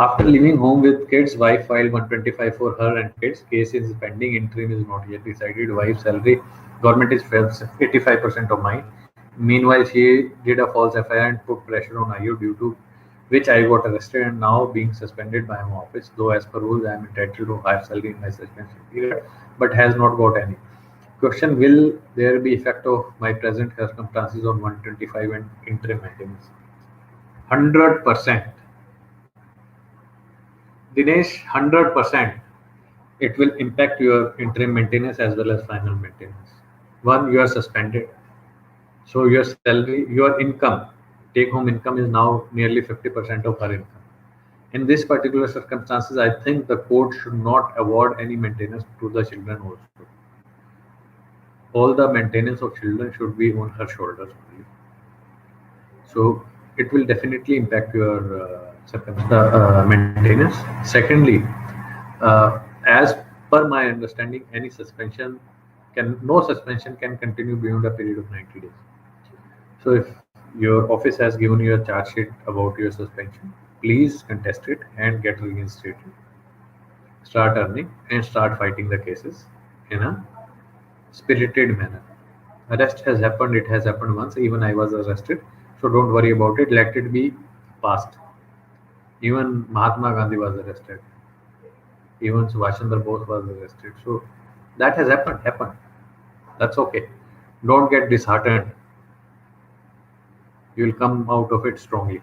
After leaving home with kids, wife filed 125 for her and kids. Case is pending. Interim is not yet decided. Wife's salary, government is 85% of mine. Meanwhile, she did a false FIR and put pressure on IU, due to which I got arrested and now being suspended by my office. Though as per rules, I am entitled to higher salary in my suspension period, but has not got any. Question: will there be effect of my present circumstances on 125 and interim maintenance? 100%. Dinesh, 100%. It will impact your interim maintenance as well as final maintenance. One, you are suspended. So your salary, your income, take home income is now nearly 50% of her income. In this particular circumstances, I think the court should not award any maintenance to the children also. All the maintenance of children should be on her shoulders only. So it will definitely impact your maintenance. Secondly, as per my understanding, any suspension can no suspension can continue beyond a period of 90 days. So if your office has given you a charge sheet about your suspension, please contest it and get reinstated. Start earning and start fighting the cases in a spirited manner. Arrest has happened, it has happened once. Even I was arrested. So don't worry about it. Let it be past. Even Mahatma Gandhi was arrested. Even Subhash Chandra Bose was arrested. So that has happened. That's okay. Don't get disheartened. You will come out of it strongly.